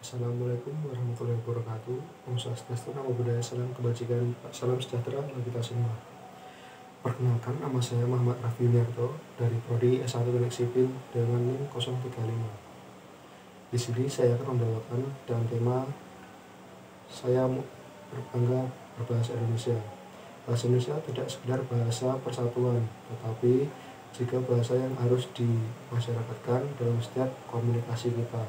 Assalamualaikum warahmatullahi wabarakatuh. Om Swastiastu, Namo Buddhaya, salam kebajikan, salam sejahtera bagi kita semua. Perkenalkan, nama saya Muhammad Raffi Yuniarto dari Prodi S1 Teknik Sipil dengan NIM 035. Di sini saya akan membawakan dengan tema saya berbangga berbahasa Indonesia. Bahasa Indonesia tidak sekedar bahasa persatuan, tetapi juga bahasa yang harus dimasyarakatkan dalam setiap komunikasi kita.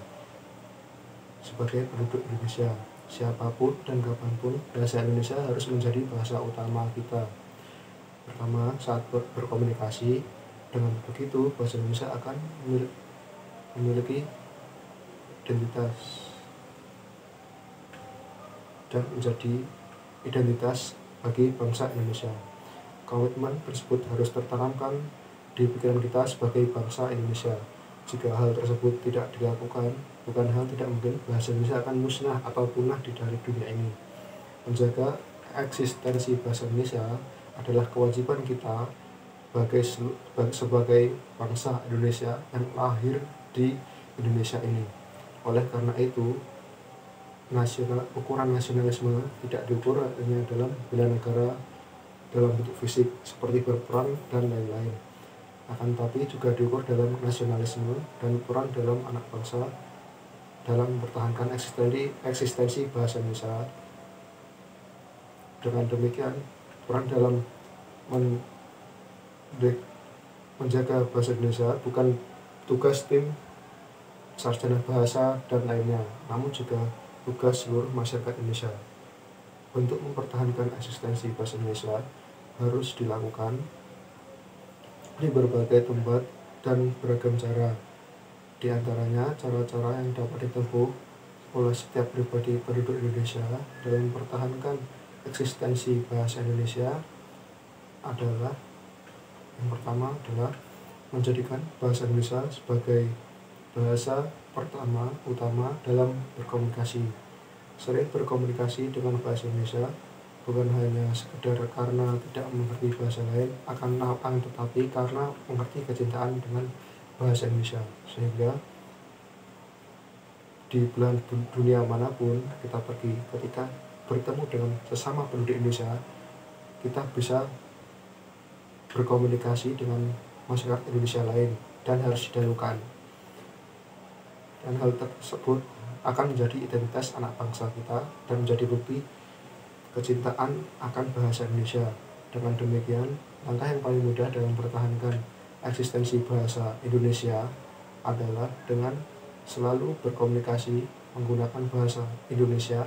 Sebagai penduduk Indonesia, siapapun dan kapanpun, bahasa Indonesia harus menjadi bahasa utama kita. Pertama, saat berkomunikasi, dengan begitu bahasa Indonesia akan memiliki identitas dan menjadi identitas bagi bangsa Indonesia. Komitmen tersebut harus tertanamkan di pikiran kita sebagai bangsa Indonesia. Jika hal tersebut tidak dilakukan, bukan hal tidak mungkin bahasa Indonesia akan musnah atau punah dari dunia ini. Menjaga eksistensi bahasa Indonesia adalah kewajiban kita sebagai bangsa Indonesia yang lahir di Indonesia ini. Oleh karena itu, ukuran nasionalisme tidak diukur hanya dalam bela negara dalam bentuk fisik seperti berperang dan lain-lain, akan tetapi juga diukur dalam nasionalisme dan peran dalam anak bangsa dalam mempertahankan eksistensi bahasa Indonesia. Dengan demikian, peran dalam menjaga bahasa Indonesia bukan tugas tim sarjana bahasa dan lainnya, namun juga tugas seluruh masyarakat Indonesia. Untuk mempertahankan eksistensi bahasa Indonesia harus dilakukan di berbagai tempat dan beragam cara. Di antaranya, cara-cara yang dapat ditempuh oleh setiap pribadi penduduk Indonesia dalam mempertahankan eksistensi bahasa Indonesia adalah, yang pertama adalah menjadikan bahasa Indonesia sebagai bahasa utama dalam berkomunikasi. Sering berkomunikasi dengan bahasa Indonesia bukan hanya sekedar karena tidak mengerti bahasa lain, akan tetapi karena mengerti kecintaan dengan bahasa Indonesia, sehingga di belahan dunia manapun kita pergi, ketika bertemu dengan sesama penduduk Indonesia, kita bisa berkomunikasi dengan masyarakat Indonesia lain, dan harus dilakukan. Dan hal tersebut akan menjadi identitas anak bangsa kita dan menjadi bukti kecintaan akan bahasa Indonesia. Dengan demikian, langkah yang paling mudah dalam mempertahankan eksistensi bahasa Indonesia adalah dengan selalu berkomunikasi menggunakan bahasa Indonesia.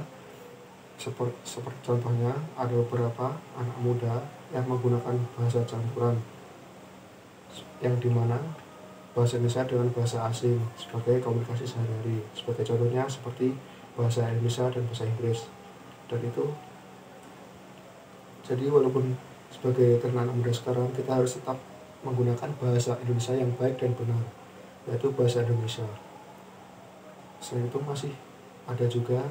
Seperti contohnya, ada beberapa anak muda yang menggunakan bahasa campuran, yang dimana bahasa Indonesia dengan bahasa asing sebagai komunikasi sehari-hari. Sebagai contohnya seperti bahasa Indonesia dan bahasa Inggris. Dan itu jadi walaupun sebagai anak muda sekarang, kita harus tetap menggunakan bahasa Indonesia yang baik dan benar, yaitu bahasa Indonesia. Selain itu masih ada juga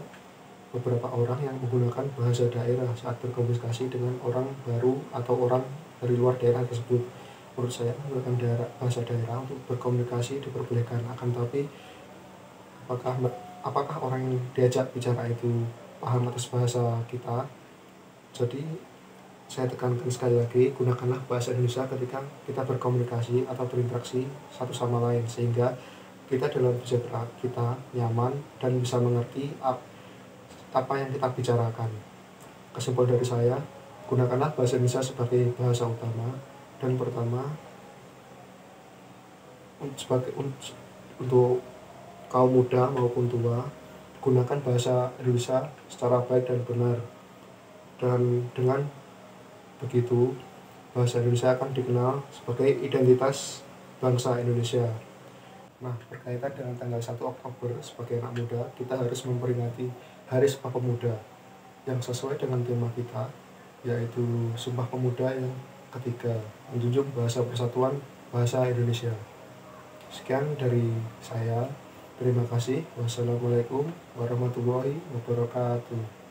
beberapa orang yang menggunakan bahasa daerah saat berkomunikasi dengan orang baru atau orang dari luar daerah tersebut. Menurut saya, menggunakan bahasa daerah untuk berkomunikasi diperbolehkan, akan tapi apakah orang yang diajak bicara itu paham atas bahasa kita? Jadi saya tekankan sekali lagi, gunakanlah bahasa Indonesia ketika kita berkomunikasi atau berinteraksi satu sama lain, sehingga kita dalam berbicara kita nyaman dan bisa mengerti apa yang kita bicarakan. Kesimpulan dari saya, gunakanlah bahasa Indonesia sebagai bahasa utama, dan pertama untuk kaum muda maupun tua, gunakan bahasa Indonesia secara baik dan benar, dan dengan begitu bahasa Indonesia akan dikenal sebagai identitas bangsa Indonesia. Nah, berkaitan dengan tanggal 1 Oktober sebagai anak muda, kita harus memperingati Hari Sumpah Pemuda yang sesuai dengan tema kita, yaitu Sumpah Pemuda yang ketiga, menjunjung bahasa persatuan bahasa Indonesia. Sekian dari saya. Terima kasih. Wassalamualaikum warahmatullahi wabarakatuh.